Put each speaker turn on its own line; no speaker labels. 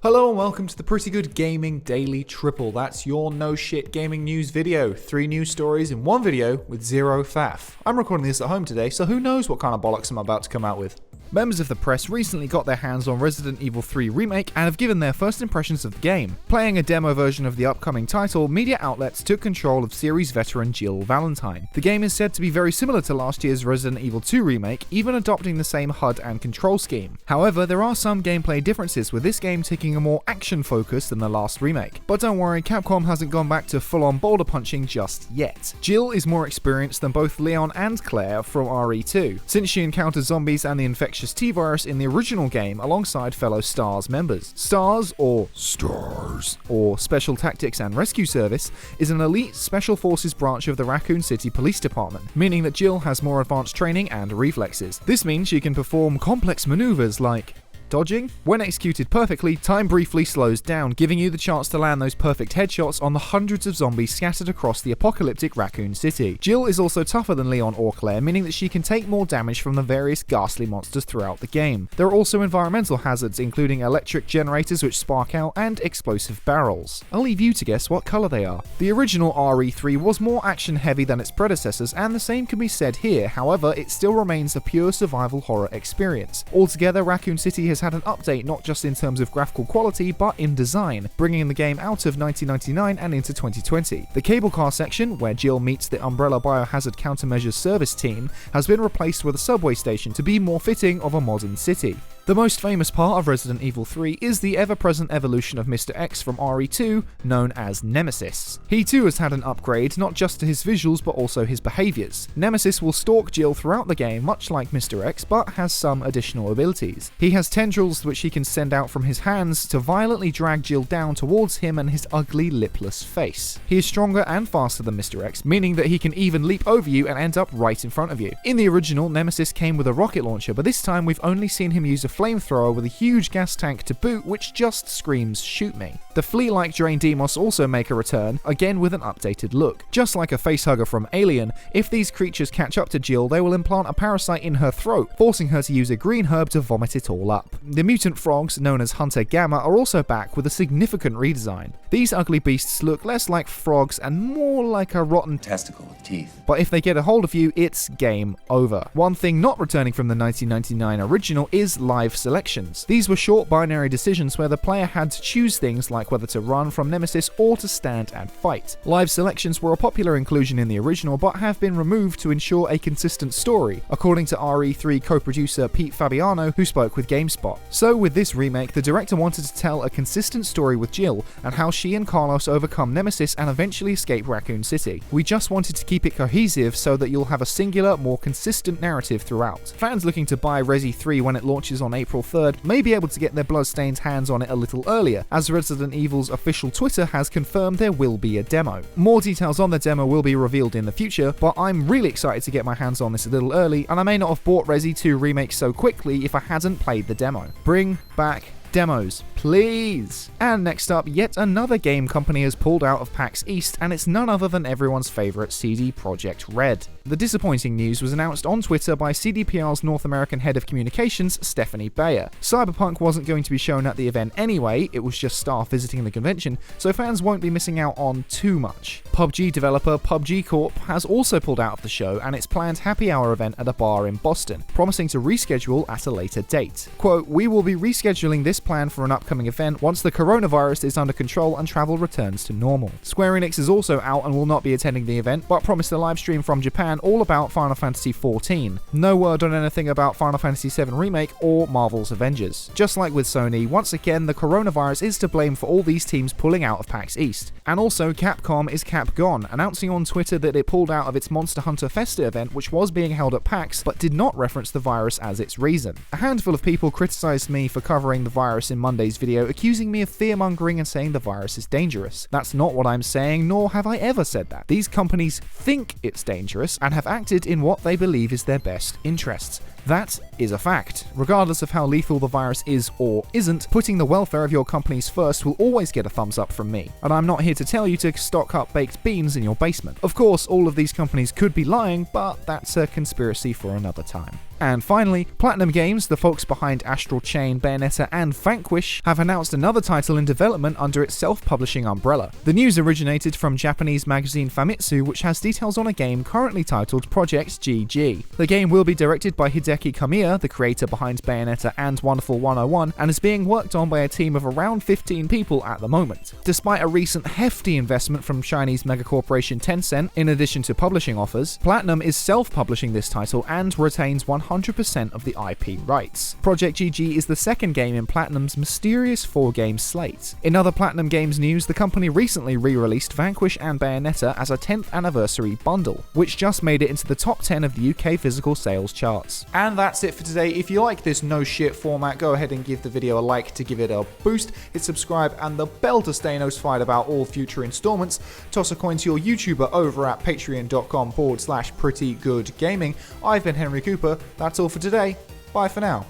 Hello and welcome to the Pretty Good Gaming Daily Triple. That's your no shit gaming news video. 3 news stories in one video with 0 faff. I'm recording this at home today, so who knows what kind of bollocks I'm about to come out with. Members of the press recently got their hands on Resident Evil 3 Remake and have given their first impressions of the game. Playing a demo version of the upcoming title, media outlets took control of series veteran Jill Valentine. The game is said to be very similar to last year's Resident Evil 2 Remake, even adopting the same HUD and control scheme. However, there are some gameplay differences, with this game taking a more action focus than the last remake. But don't worry, Capcom hasn't gone back to full-on boulder punching just yet. Jill is more experienced than both Leon and Claire from RE2, since she encountered zombies and the infectious T-virus in the original game alongside fellow STARS members. STARS, or Special Tactics and Rescue Service, is an elite special forces branch of the Raccoon City Police Department, meaning that Jill has more advanced training and reflexes. This means she can perform complex maneuvers like dodging. When executed perfectly, time briefly slows down, giving you the chance to land those perfect headshots on the hundreds of zombies scattered across the apocalyptic Raccoon City. Jill is also tougher than Leon or Claire, meaning that she can take more damage from the various ghastly monsters throughout the game. There are also environmental hazards, including electric generators which spark out and explosive barrels. I'll leave you to guess what colour they are. The original RE3 was more action heavy than its predecessors, and the same can be said here. However, it still remains a pure survival horror experience. Altogether, Raccoon City has had an update not just in terms of graphical quality, but in design, bringing the game out of 1999 and into 2020. The cable car section, where Jill meets the Umbrella Biohazard Countermeasures Service team, has been replaced with a subway station to be more fitting of a modern city. The most famous part of Resident Evil 3 is the ever-present evolution of Mr. X from RE2, known as Nemesis. He too has had an upgrade, not just to his visuals but also his behaviours. Nemesis will stalk Jill throughout the game, much like Mr. X, but has some additional abilities. He has tendrils which he can send out from his hands to violently drag Jill down towards him and his ugly, lipless face. He is stronger and faster than Mr. X, meaning that he can even leap over you and end up right in front of you. In the original, Nemesis came with a rocket launcher, but this time we've only seen him use a flamethrower with a huge gas tank to boot, which just screams "shoot me." The flea-like Drain Demos also make a return, again with an updated look. Just like a facehugger from Alien, if these creatures catch up to Jill, they will implant a parasite in her throat, forcing her to use a green herb to vomit it all up. The mutant frogs, known as Hunter Gamma, are also back with a significant redesign. These ugly beasts look less like frogs and more like a rotten
testicle with teeth.
But if they get a hold of you, it's game over. One thing not returning from the 1999 original is live selections. These were short binary decisions where the player had to choose things like whether to run from Nemesis or to stand and fight. Live selections were a popular inclusion in the original but have been removed to ensure a consistent story, according to RE3 co-producer Pete Fabiano, who spoke with GameSpot. So with this remake, the director wanted to tell a consistent story with Jill and how she and Carlos overcome Nemesis and eventually escape Raccoon City. We just wanted to keep it cohesive so that you'll have a singular, more consistent narrative throughout. Fans looking to buy Resi 3 when it launches on April 3rd may be able to get their bloodstained hands on it a little earlier, as Resident Evil's official Twitter has confirmed there will be a demo. More details on the demo will be revealed in the future, but I'm really excited to get my hands on this a little early, and I may not have bought Resi 2 Remake so quickly if I hadn't played the demo. Bring back demos, please! And next up, yet another game company has pulled out of PAX East, and it's none other than everyone's favourite CD Projekt Red. The disappointing news was announced on Twitter by CDPR's North American Head of Communications, Stephanie Bayer. Cyberpunk wasn't going to be shown at the event anyway, it was just staff visiting the convention, so fans won't be missing out on too much. PUBG developer PUBG Corp has also pulled out of the show and its planned happy hour event at a bar in Boston, promising to reschedule at a later date. Quote, "We will be rescheduling this plan for an upcoming event once the coronavirus is under control and travel returns to normal." Square Enix is also out and will not be attending the event, but promised a live stream from Japan all about Final Fantasy XIV. No word on anything about Final Fantasy VII Remake or Marvel's Avengers. Just like with Sony, once again the coronavirus is to blame for all these teams pulling out of PAX East. And also Capcom is Capgone, announcing on Twitter that it pulled out of its Monster Hunter Festa event, which was being held at PAX, but did not reference the virus as its reason. A handful of people criticised me for covering the virus in Monday's video, accusing me of fear-mongering and saying the virus is dangerous. That's not what I'm saying, nor have I ever said that. These companies think it's dangerous and have acted in what they believe is their best interests. That is a fact. Regardless of how lethal the virus is or isn't, putting the welfare of your companies first will always get a thumbs up from me. And I'm not here to tell you to stock up baked beans in your basement. Of course, all of these companies could be lying, but that's a conspiracy for another time. And finally, Platinum Games, the folks behind Astral Chain, Bayonetta, and Vanquish, have announced another title in development under its self-publishing umbrella. The news originated from Japanese magazine Famitsu, which has details on a game currently titled Project GG. The game will be directed by Hideki Kamiya, the creator behind Bayonetta and Wonderful 101, and is being worked on by a team of around 15 people at the moment. Despite a recent hefty investment from Chinese megacorporation Tencent, in addition to publishing offers, Platinum is self-publishing this title and retains 100% of the IP rights. Project GG is the second game in Platinum's mysterious 4-game slate. In other Platinum Games news, the company recently re-released Vanquish and Bayonetta as a 10th anniversary bundle, which just made it into the top 10 of the UK physical sales charts. And that's it for today. If you like this no shit format, go ahead and give the video a like to give it a boost, hit subscribe and the bell to stay notified about all future installments. Toss a coin to your YouTuber over at patreon.com/prettygoodgaming. I've been Henry Cooper. That's all for today. Bye for now.